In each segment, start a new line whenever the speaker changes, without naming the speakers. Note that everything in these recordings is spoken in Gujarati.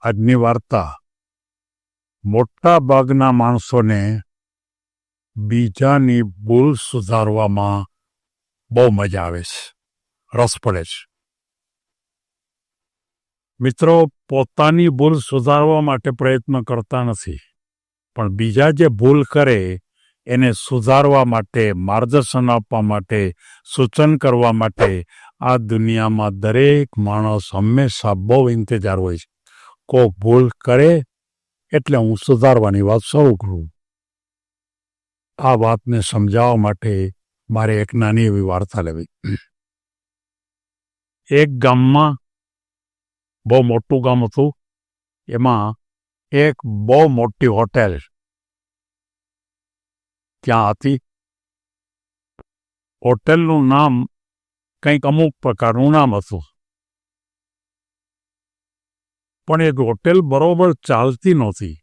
આજની વાર્તા મોટા ભાગના માણસોને બીજાની ભૂલ સુધારવામાં બહુ મજા આવે છે, રસ પડે છે. મિત્રો, પોતાની ભૂલ સુધારવા માટે પ્રયત્ન કરતા નથી, પણ બીજા જે ભૂલ કરે એને સુધારવા માટે, માર્ગદર્શન આપવા માટે, સૂચન કરવા માટે આ દુનિયામાં દરેક માણસ હંમેશા બહુ ઇંતજાર હોય છે. કોઈ ભૂલ કરે એટલે હું સુધારવાની વાત શરૂ કરું. આ વાતને સમજાવવા માટે મારે એક નાની એવી વાર્તા લેવી. એક ગામમાં, બહુ મોટું ગામ હતું, એમાં એક બહુ મોટી હોટેલ ત્યાં હતી. હોટેલનું નામ કંઈક અમુક પ્રકારનું નામ હતું, પણ એ હોટેલ બરોબર ચાલતી નહોતી.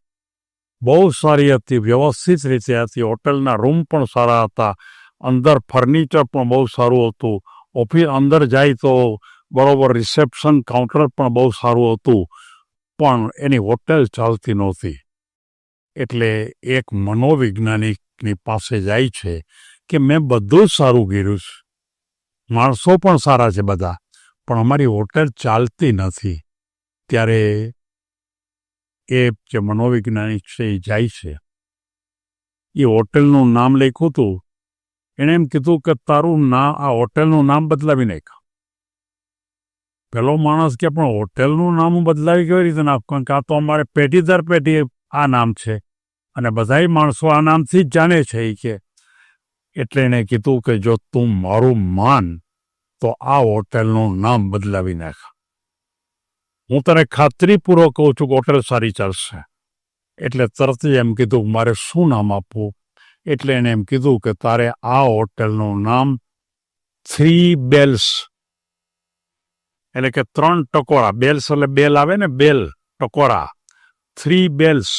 બહુ સારી હતી, વ્યવસ્થિત રીતે હતી. હોટેલના રૂમ પણ સારા હતા, અંદર ફર્નિચર પણ બહુ સારું હતું. ઓફિસ અંદર જાય તો બરોબર રિસેપ્શન કાઉન્ટર પણ બહુ સારું હતું, પણ એની હોટેલ ચાલતી નહોતી. એટલે એક મનોવૈજ્ઞાનિકની પાસે જાય છે કે મેં બધું જ સારું કર્યું છે, માણસો પણ સારા છે બધા, પણ અમારી હોટેલ ચાલતી નથી. ત્યારે એ જે મનોવૈજ્ઞાનિક છે એ જાય છે. એ હોટેલનું નામ લખ્યું હતું. એણે એમ કીધું કે તારું આ હોટેલનું નામ બદલાવી નાખ. પેલો માણસ કે પણ હોટેલનું નામ બદલાવી કેવી રીતે નાખવું, કે આ તો અમારે પેઢી દર પેઢી આ નામ છે અને બધાય માણસો આ નામથી જ જાણે છે એ કે. એટલે એણે કીધું કે જો તું મારું માન તો આ હોટેલનું નામ બદલાવી નાખ. હું તને ખાતરીપૂર્વક કહું છું કે હોટેલ સારી ચાલશે. એટલે તરત જ એમ કીધું મારે શું નામ આપવું. એટલે એને એમ કીધું કે તારે આ હોટેલનું નામ 3 બેલ્સ, એટલે કે 3 ટકોરા, બેલ્સ એટલે બેલ આવે ને, બેલ ટકોરા, 3 બેલ્સ.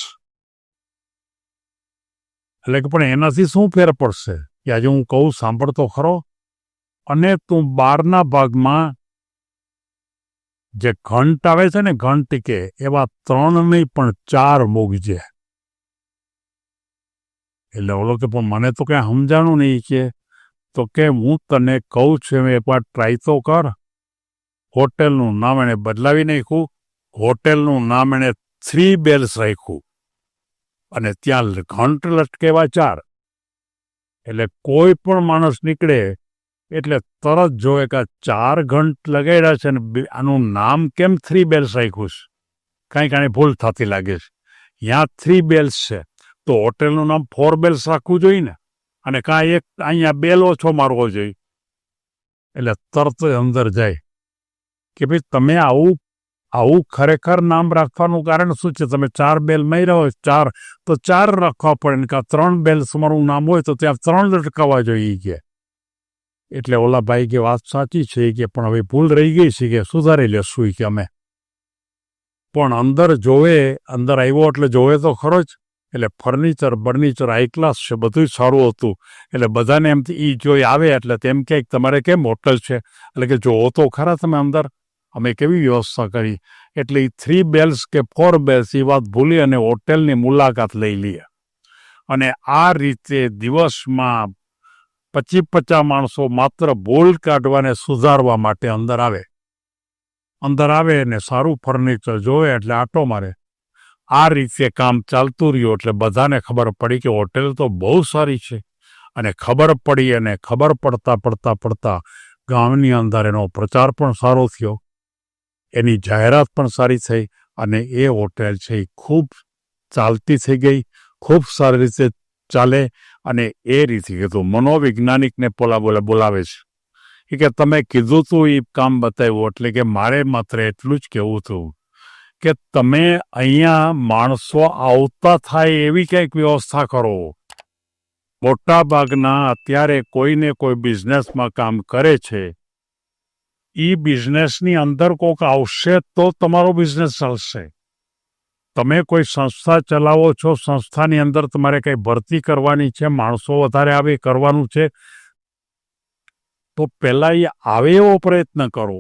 એટલે કે પણ એનાથી શું ફેર પડશે કે આજે હું કહું સાંભળતો ખરો. અને તું બહારના ભાગમાં જે ઘંટ આવે છે ને, ઘંટ કે એવા 3 નહીં પણ 4 મૂકજે. એટલે ઓલો કે પણ મને તો કઈ સમજાણું નહીં કે. તો કે હું તને કહું છું એમ એકવાર ટ્રાય તો કર. હોટેલનું નામ એણે બદલાવી નાખ્યું. હોટેલનું નામ એણે 3 બેલ્સ રાખ્યું અને ત્યાં ઘંટ લટકેવા 4. એટલે કોઈ પણ માણસ નીકળે એટલે તરત જોવે કે 4 ઘંટ લગાડ્યા છે ને આનું નામ કેમ 3 બેલ્સ રાખ્યું છે, કાંઈક આને ભૂલ થતી લાગે છે. ત્યાં 3 બેલ્સ છે તો હોટેલનું નામ 4 બેલ્સ રાખવું જોઈએ ને, અને કાંઈ એક અહીંયા બેલ ઓછો મારવો જોઈએ. એટલે તરત જ અંદર જાય કે ભાઈ તમે આવું ખરેખર નામ રાખવાનું કારણ શું છે? તમે 4 બેલ માર્યા હોય, 4 તો 4 રાખવા પડે ને, કાં 3 બેલ તમારું નામ હોય તો ત્યાં 3 લટકાવવા જોઈએ કે. એટલે ઓલા ભાઈ કે વાત સાચી છે કે, પણ હવે ભૂલ રહી ગઈ છે કે સુધારી લેશું કે અમે. પણ અંદર જોવે, અંદર આવ્યો એટલે જોવે તો ખરો જ. એટલે ફર્નિચર હાઈ ક્લાસ છે, બધું સારું હતું. એટલે બધાને એમ એ જોઈ આવે એટલે તેમ કે તમારે કેમ હોટલ છે, એટલે કે જોવો તો ખરા તમે અંદર અમે કેવી વ્યવસ્થા કરી. એટલે એ 3 બેલ્સ કે 4 બેલ્સ એ વાત ભૂલી અને હોટેલની મુલાકાત લઈ લઈએ. અને આ રીતે દિવસમાં 25-50 માણસો માત્ર ભૂલ કાઢવાને સુધારવા માટે અંદર આવે ને સારું ફર્નિચર જોવે એટલે આટો મારે. આ રીતે કામ ચાલતું રહ્યું. એટલે બધાને ખબર પડી કે હોટેલ તો બહુ સારી છે. અને ખબર પડી, અને ખબર પડતા ગામની અંદર એનો પ્રચાર પણ સારો થયો, એની જાહેરાત પણ સારી થઈ, અને એ હોટેલ છે એ ખૂબ ચાલતી થઈ ગઈ, ખૂબ સારી રીતે ચાલે. અને એ રીતે કીધું મનોવૈજ્ઞાનિકને બોલાવે છે એ કે તમે કીધું તું એ કામ બતાવ્યું. એટલે કે મારે માત્ર એટલું જ કહેવું હતું કે તમે અહીંયા માણસો આવતા થાય એવી કંઈક વ્યવસ્થા કરો. મોટા ભાગના અત્યારે કોઈને કોઈ બિઝનેસમાં કામ કરે છે, એ બિઝનેસની અંદર કોઈક આવશે તો તમારો બિઝનેસ ચાલશે. તમે કોઈ સંસ્થા ચલાવો છો, સંસ્થાની અંદર તમારે કંઈ ભરતી કરવાની છે, માણસો વધારે આવે કરવાનું છે, તો પહેલાં એ આવે એવો પ્રયત્ન કરો.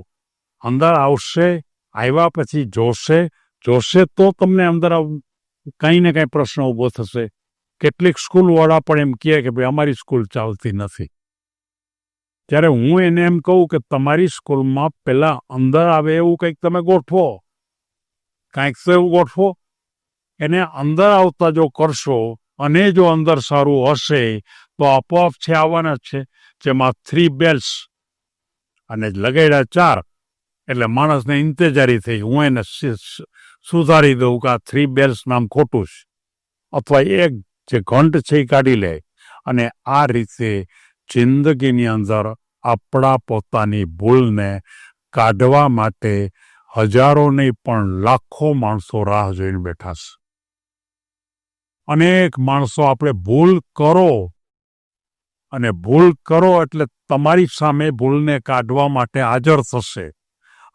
અંદર આવશે, આવ્યા પછી જોશે, જોશે તો તમને અંદર કંઈ ને કંઈ પ્રશ્ન ઊભો થશે. કેટલીક સ્કૂલવાળા પણ એમ કહે કે ભાઈ અમારી સ્કૂલ ચાલતી નથી. ત્યારે હું એને એમ કહું કે તમારી સ્કૂલમાં પહેલાં અંદર આવે એવું કંઈક તમે ગોઠવો, કાંઈક તો એવું ગોઠવો. એને અંદર આવતા જો કરશો અને જો અંદર સારું હશે તો આપોઆપ છે આવવાના જ છે. જેમાં 3 બેલ્સ અને લગાડ્યા 4 એટલે માણસને ઇંતજારી થઈ. હું એને સુધારી દઉં કે આ 3 બેલ્સ નામ ખોટું છે, અથવા એક જે ઘંટ છે એ કાઢી લે. અને આ રીતે જિંદગીની અંદર આપણા પોતાની ભૂલને કાઢવા માટે હજારો નહીં પણ લાખો માણસો રાહ જોઈને બેઠા છે. અનેક માણસો આપણે ભૂલ કરો અને ભૂલ કરો એટલે તમારી સામે ભૂલને કાઢવા માટે હાજર થશે.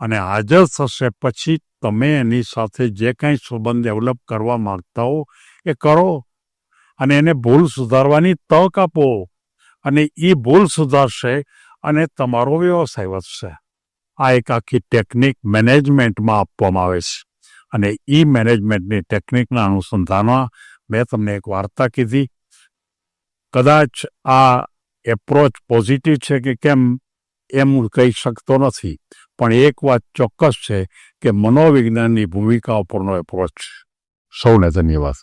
અને હાજર થશે પછી તમે એની સાથે જે કાંઈ સંબંધ ડેવલપ કરવા માંગતા હો એ કરો અને એને ભૂલ સુધારવાની તક આપો. અને એ ભૂલ સુધારશે અને તમારો વ્યવસાય વધશે. આ એક આખી ટેકનિક મેનેજમેન્ટમાં આપવામાં આવે છે. અને એ મેનેજમેન્ટની ટેકનિકના અનુસંધાનમાં મેં તમને એક વાર્તા કીધી. કદાચ આ એપ્રોચ પોઝિટિવ છે કે કેમ એમ હું કહી શકતો નથી, પણ એક વાત ચોક્કસ છે કે મનોવિજ્ઞાનની ભૂમિકા ઉપરનો એપ્રોચ. સૌને ધન્યવાદ.